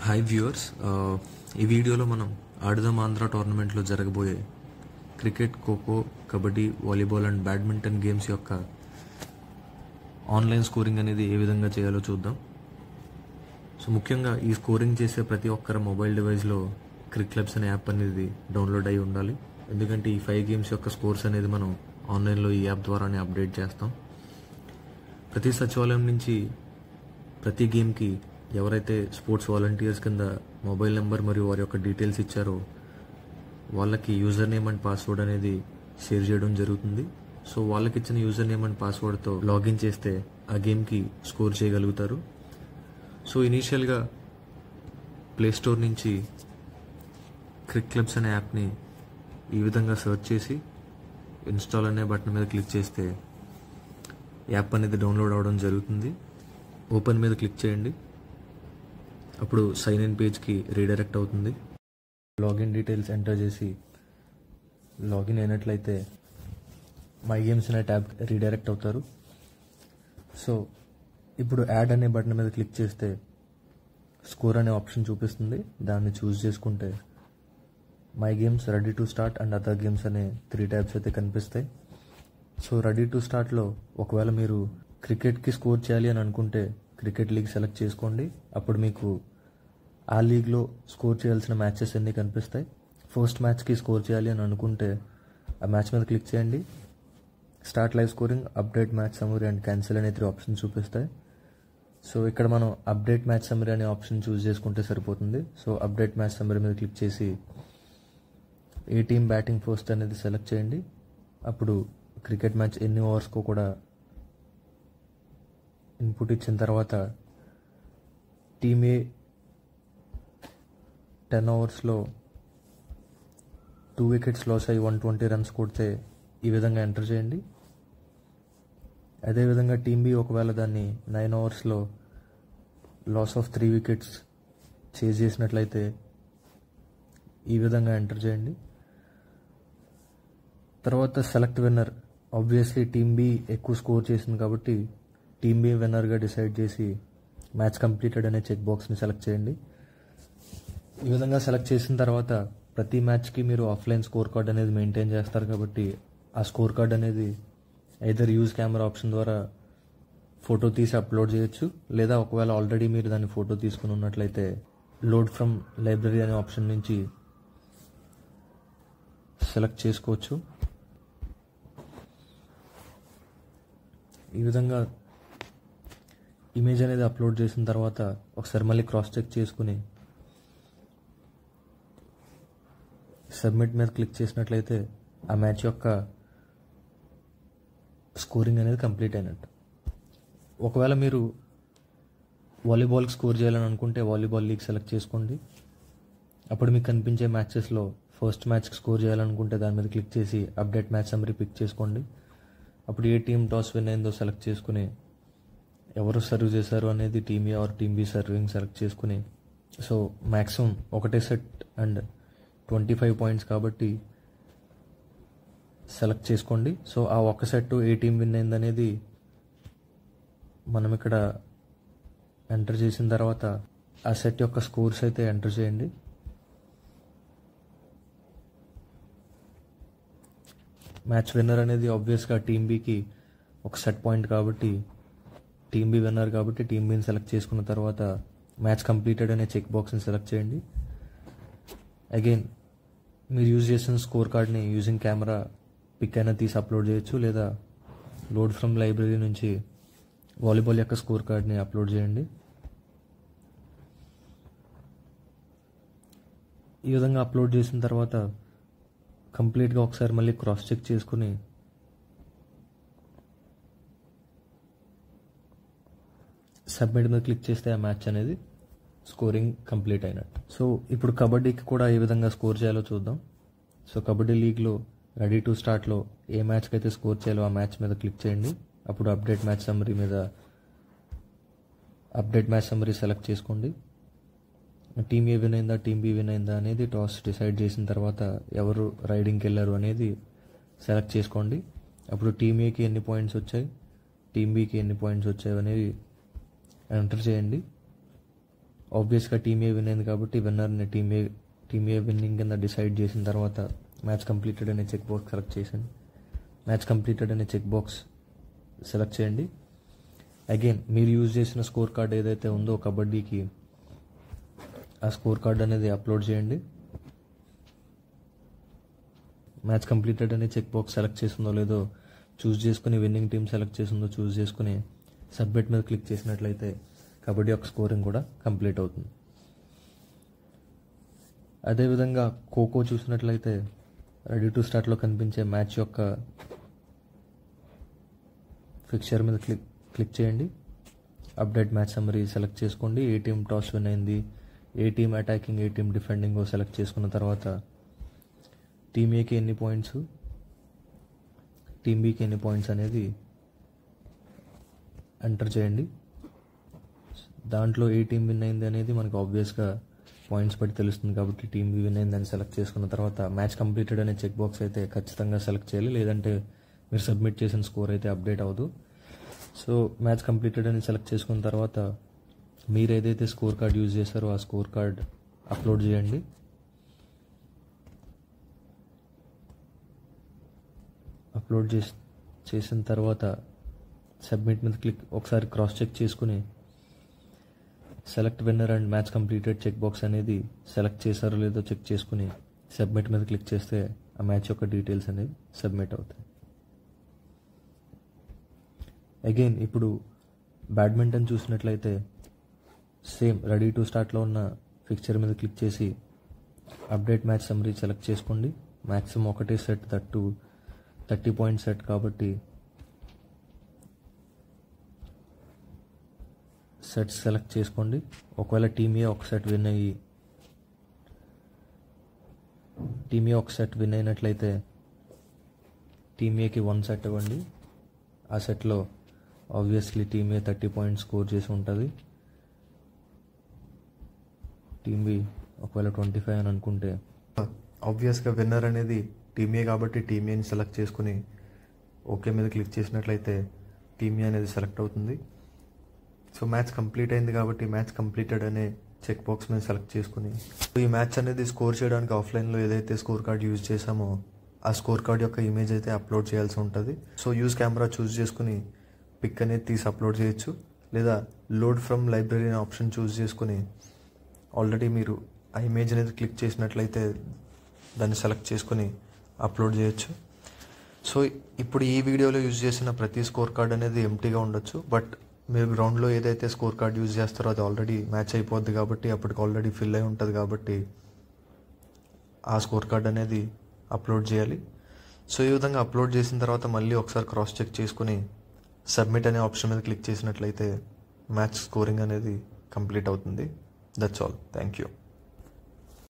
Hi viewers, ఈ వీడియోలో మనం ఆడుదాం ఆంధ్ర టోర్నమెంట్లో జరగబోయే cricket, kho kho, kabaddi, volleyball and badminton games యొక్క ఆన్లైన్ స్కోరింగ్ అనేది ఏ విధంగా చేయాలో చూద్దాం. సో ముఖ్యంగా ఈ స్కోరింగ్ చేసే ప్రతి ఒక్కరి మొబైల్ డివైస్లో క్రిక్ క్లబ్స్ అనే యాప్ అనేది డౌన్లోడ్ అయి ఉండాలి. ఎందుకంటే ఈ 5 గేమ్స్ యొక్క స్కోర్స్ అనేది మనం ఆన్లైన్లో ఈ యాప్ ద్వారానే అప్డేట్ చేస్తాం. ప్రతి సచివాలయం నుంచి ప్రతి గేమ్కి ఎవరైతే స్పోర్ట్స్ వాలంటీర్స్ కింద మొబైల్ నెంబర్ మరియు వారి యొక్క డీటెయిల్స్ ఇచ్చారో వాళ్ళకి యూజర్ నేమ్ అండ్ పాస్వర్డ్ అనేది షేర్ చేయడం జరుగుతుంది. సో వాళ్ళకి ఇచ్చిన యూజర్ నేమ్ అండ్ పాస్వర్డ్తో లాగిన్ చేస్తే ఆ గేమ్కి స్కోర్ చేయగలుగుతారు. సో ఇనీషియల్గా ప్లేస్టోర్ నుంచి క్రిక్ క్లబ్స్ అనే యాప్ని ఈ విధంగా సెర్చ్ చేసి ఇన్స్టాల్ అనే బటన్ మీద క్లిక్ చేస్తే యాప్ అనేది డౌన్లోడ్ అవ్వడం జరుగుతుంది. ఓపెన్ మీద క్లిక్ చేయండి. అప్పుడు సైన్ ఇన్ పేజ్కి రీడైరెక్ట్ అవుతుంది. లాగిన్ డీటెయిల్స్ ఎంటర్ చేసి లాగిన్ అయినట్లయితే మై గేమ్స్ అనే ట్యాబ్ రీడైరెక్ట్ అవుతారు. సో ఇప్పుడు యాడ్ అనే బటన్ మీద క్లిక్ చేస్తే స్కోర్ అనే ఆప్షన్ చూపిస్తుంది. దాన్ని చూస్ చేసుకుంటే my games, ready to start and other games అనే 3 ట్యాబ్స్ అయితే కనిపిస్తాయి. సో రెడీ టు స్టార్ట్లో ఒకవేళ మీరు క్రికెట్కి స్కోర్ చేయాలి అని అనుకుంటే క్రికెట్ లీగ్ సెలెక్ట్ చేసుకోండి. అప్పుడు మీకు ఆ లీగ్లో స్కోర్ చేయాల్సిన మ్యాచెస్ అన్నీ కనిపిస్తాయి. ఫస్ట్ మ్యాచ్కి స్కోర్ చేయాలి అని అనుకుంటే ఆ మ్యాచ్ మీద క్లిక్ చేయండి. Start live scoring, update match summary and cancel అనే 3 ఆప్షన్స్ చూపిస్తాయి. సో ఇక్కడ మనం అప్డేట్ మ్యాచ్ సమ్మరీ అనే ఆప్షన్ చూస్ చేసుకుంటే సరిపోతుంది. సో అప్డేట్ మ్యాచ్ సమ్మరీ మీద క్లిక్ చేసి ఏ టీమ్ బ్యాటింగ్ ఫస్ట్ అనేది సెలెక్ట్ చేయండి. అప్పుడు క్రికెట్ మ్యాచ్ ఎన్ని ఓవర్స్కో కూడా ఇన్పుట్ ఇచ్చిన తర్వాత టీమ్ ఏ 10 ఓవర్స్లో 2 వికెట్స్ లాస్ అయ్యి 120 రన్స్ కొడితే ఈ విధంగా ఎంటర్ చేయండి. అదేవిధంగా టీమ్ బి ఒకవేళ దాన్ని 9 ఓవర్స్లో లాస్ ఆఫ్ 3 వికెట్స్ చేజ్ చేసినట్లయితే ఈ విధంగా ఎంటర్ చేయండి. తర్వాత select winner, obviously team B ఎక్కువ స్కోర్ చేసింది కాబట్టి టీమ్ బి విన్నర్గా డిసైడ్ చేసి మ్యాచ్ కంప్లీటెడ్ అనే చెక్ బాక్స్ని సెలెక్ట్ చేయండి. ఈ విధంగా సెలెక్ట్ చేసిన తర్వాత ప్రతి మ్యాచ్కి మీరు ఆఫ్లైన్ స్కోర్ కార్డ్ అనేది మెయింటైన్ చేస్తారు కాబట్టి ఆ స్కోర్ కార్డ్ అనేది ఐదర్ యూజ్ కెమెరా ఆప్షన్ ద్వారా ఫోటో తీసి అప్లోడ్ చేయొచ్చు, లేదా ఒకవేళ ఆల్రెడీ మీరు దాన్ని ఫోటో తీసుకుని ఉన్నట్లయితే లోడ్ ఫ్రమ్ లైబ్రరీ అనే ఆప్షన్ నుంచి సెలెక్ట్ చేసుకోవచ్చు. ఈ విధంగా ఇమేజ్ అనేది అప్లోడ్ చేసిన తర్వాత ఒకసారి మళ్ళీ క్రాస్ చెక్ చేసుకుని సబ్మిట్ మీద క్లిక్ చేసినట్లయితే ఆ మ్యాచ్ యొక్క స్కోరింగ్ అనేది కంప్లీట్ అయినట్టు. ఒకవేళ మీరు వాలీబాల్కి స్కోర్ చేయాలని అనుకుంటే వాలీబాల్ లీగ్ సెలెక్ట్ చేసుకోండి. అప్పుడు మీకు కనిపించే మ్యాచెస్లో ఫస్ట్ మ్యాచ్కి స్కోర్ చేయాలనుకుంటే దాని మీద క్లిక్ చేసి అప్డేట్ మ్యాచ్ సమ్మరీ పిక్ చేసుకోండి. అప్పుడు ఏ టీం టాస్ విన్ అయిందో సెలెక్ట్ చేసుకుని ఎవరు సర్వ్ చేశారు అనేది team A or team B serving select చేసుకుని, సో మ్యాక్సిమం ఒకటే సెట్ అండ్ 25 పాయింట్స్ కాబట్టి సెలెక్ట్ చేసుకోండి. సో ఆ ఒక్క సెట్ ఏ టీం విన్ అయింది అనేది మనం ఇక్కడ ఎంటర్ చేసిన తర్వాత ఆ సెట్ యొక్క స్కోర్స్ అయితే ఎంటర్ చేయండి. మ్యాచ్ విన్నర్ అనేది ఆబ్వియస్గా టీమ్ బికి ఒక సెట్ పాయింట్ కాబట్టి టీమ్ బి విన్నర్ కాబట్టి టీమ్ బిని సెలెక్ట్ చేసుకున్న తర్వాత మ్యాచ్ కంప్లీటెడ్ అనే చెక్ బాక్స్ని సెలెక్ట్ చేయండి. అగైన్ మీరు యూజ్ చేసిన స్కోర్ కార్డ్ని యూజింగ్ కెమెరా పిక్ అయినా తీసి అప్లోడ్ చేయొచ్చు, లేదా లోడ్ ఫ్రమ్ లైబ్రరీ నుంచి వాలీబాల్ యొక్క స్కోర్ కార్డ్ని అప్లోడ్ చేయండి. ఈ విధంగా అప్లోడ్ చేసిన తర్వాత కంప్లీట్గా ఒకసారి మళ్ళీ క్రాస్ చెక్ చేసుకుని సబ్మిట్ మీద క్లిక్ చేస్తే ఆ మ్యాచ్ అనేది స్కోరింగ్ కంప్లీట్ అయినట్టు. సో ఇప్పుడు కబడ్డీకి కూడా ఏ విధంగా స్కోర్ చేయాలో చూద్దాం. సో కబడ్డీ లీగ్లో రెడీ టు స్టార్ట్లో ఏ మ్యాచ్కి అయితే స్కోర్ చేయాలో ఆ మ్యాచ్ మీద క్లిక్ చేయండి. అప్పుడు అప్డేట్ మ్యాచ్ సమ్మరీ మీద అప్డేట్ మ్యాచ్ సమ్మరీ సెలెక్ట్ చేసుకోండి. టీమ్ ఏ విన్ అయిందా టీమ్ బి విన్ అయిందా అనేది టాస్ డిసైడ్ చేసిన తర్వాత ఎవరు రైడింగ్కి వెళ్ళారు అనేది సెలెక్ట్ చేసుకోండి. అప్పుడు టీమ్ ఏకి ఎన్ని పాయింట్స్ వచ్చాయి, టీమ్ బికి ఎన్ని పాయింట్స్ వచ్చాయి అనేవి ఎంటర్ చేయండి. ఆబ్వియస్గా టీమ్ ఏ విన్ అయింది కాబట్టి విన్నర్ని టీమ్ ఏ విన్నింగ్ కింద డిసైడ్ చేసిన తర్వాత మ్యాచ్ కంప్లీటెడ్ అనే చెక్ బాక్స్ సెలెక్ట్ చేశాను. మ్యాచ్ కంప్లీటెడ్ అనే చెక్ బాక్స్ సెలెక్ట్ చేయండి. అగైన్ మీరు యూజ్ చేసిన స్కోర్ కార్డ్ ఏదైతే ఉందో కబడ్డీకి ఆ స్కోర్ కార్డ్ అనేది అప్లోడ్ చేయండి. మ్యాచ్ కంప్లీటెడ్ అనే చెక్ బాక్స్ సెలెక్ట్ చేసిందో లేదో చూస్ చేసుకుని విన్నింగ్ టీమ్ సెలెక్ట్ చేసిందో చూస్ చేసుకుని సబ్మిట్ మీద క్లిక్ చేసినట్లయితే కబడ్డీ యొక్క స్కోరింగ్ కూడా కంప్లీట్ అవుతుంది. అదేవిధంగా ఖోఖో చూసినట్లయితే రెడీ టు స్టార్ట్లో కనిపించే మ్యాచ్ యొక్క ఫిక్చర్ మీద క్లిక్ చేయండి. అప్డేట్ మ్యాచ్ సమ్మరీ సెలెక్ట్ చేసుకోండి. ఏ టీమ్ టాస్ విన్ అయింది, ఏ టీమ్ అటాకింగ్, ఏ టీమ్ డిఫెండింగ్ సెలెక్ట్ చేసుకున్న తర్వాత టీమ్ ఏకి ఎన్ని పాయింట్స్, టీమ్ బీకి ఎన్ని పాయింట్స్ అనేది ఎంటర్ చేయండి. దాంట్లో ఏ టీమ్ విన్ అయింది అనేది మనకు ఆబ్వియస్గా పాయింట్స్ బట్టి తెలుస్తుంది కాబట్టి టీమ్ బి విన్ అయిందని సెలెక్ట్ చేసుకున్న తర్వాత మ్యాచ్ కంప్లీటెడ్ అనే చెక్ బాక్స్ అయితే ఖచ్చితంగా సెలెక్ట్ చేయాలి, లేదంటే మీరు సబ్మిట్ చేసిన స్కోర్ అయితే అప్డేట్ అవ్వదు. సో మ్యాచ్ కంప్లీటెడ్ అని సెలెక్ట్ చేసుకున్న తర్వాత మీరు ఏదైతే స్కోర్ కార్డ్ యూజ్ చేశారో ఆ స్కోర్ కార్డ్ అప్లోడ్ చేయండి. అప్లోడ్ చేసిన తర్వాత సబ్మిట్ మీద ఒకసారి క్రాస్ చెక్ చేసుకుని select winner and match completed check box అనేది సెలెక్ట్ చేశారో లేదో చెక్ చేసుకుని సబ్మిట్ మీద క్లిక్ చేస్తే ఆ మ్యాచ్ యొక్క డీటెయిల్స్ అనేవి సబ్మిట్ అవుతాయి. అగైన్ ఇప్పుడు బ్యాడ్మింటన్ చూసినట్లయితే సేమ్ రెడీ టు స్టార్ట్లో ఉన్న ఫిక్చర్ మీద క్లిక్ చేసి అప్డేట్ మ్యాచ్ సమ్మరీ సెలెక్ట్ చేసుకోండి. మ్యాక్సిమం ఒకటే సెట్ 30 పాయింట్ సెట్ కాబట్టి సెట్ సెలెక్ట్ చేసుకోండి. ఒకవేళ టీమ్ ఏ ఒక సెట్ విన్ అయినట్లయితే టీమ్ ఏకి 1 సెట్ ఇవ్వండి. ఆ సెట్లో ఆబ్వియస్లీ టీమ్ ఏ 30 పాయింట్స్ స్కోర్ చేసి ఉంటుంది. టీమ్ బి ఒకవేళ 25 అని అనుకుంటే ఆబ్వియస్గా విన్నర్ అనేది టీమ్ ఏ కాబట్టి టీమ్ ఏని సెలెక్ట్ చేసుకుని ఓకే మీద క్లిక్ చేసినట్లయితే టీమ్ ఏ అనేది సెలెక్ట్ అవుతుంది. సో మ్యాచ్ కంప్లీట్ అయింది కాబట్టి మ్యాచ్ కంప్లీటెడ్ అనే చెక్ బాక్స్ మీద సెలెక్ట్ చేసుకుని ఈ మ్యాచ్ అనేది స్కోర్ చేయడానికి ఆఫ్లైన్లో ఏదైతే స్కోర్ కార్డ్ యూజ్ చేసామో ఆ స్కోర్ కార్డ్ యొక్క ఇమేజ్ అయితే అప్లోడ్ చేయాల్సి ఉంటుంది. సో యూజ్ కెమెరా చూస్ చేసుకుని పిక్ అనేది తీసి అప్లోడ్ చేయొచ్చు, లేదా లోడ్ ఫ్రమ్ లైబ్రరీ అనే ఆప్షన్ చూస్ చేసుకుని ఆల్రెడీ మీరు ఆ ఇమేజ్ అనేది క్లిక్ చేసినట్లయితే దాన్ని సెలెక్ట్ చేసుకుని అప్లోడ్ చేయొచ్చు. సో ఇప్పుడు ఈ వీడియోలో యూజ్ చేసిన ప్రతి స్కోర్ కార్డ్ అనేది ఎంటీగా ఉండొచ్చు, బట్ మీరు గ్రౌండ్లో ఏదైతే స్కోర్ కార్డ్ యూజ్ చేస్తారో అది ఆల్రెడీ మ్యాచ్ అయిపోద్ది కాబట్టి అప్పటికి ఆల్రెడీ ఫిల్ అయి ఉంటుంది కాబట్టి ఆ స్కోర్ కార్డ్ అనేది అప్లోడ్ చేయాలి. సో ఈ విధంగా అప్లోడ్ చేసిన తర్వాత మళ్ళీ ఒకసారి క్రాస్ చెక్ చేసుకుని సబ్మిట్ అనే ఆప్షన్ మీద క్లిక్ చేసినట్లయితే మ్యాచ్ స్కోరింగ్ అనేది కంప్లీట్ అవుతుంది. That's all. Thank you.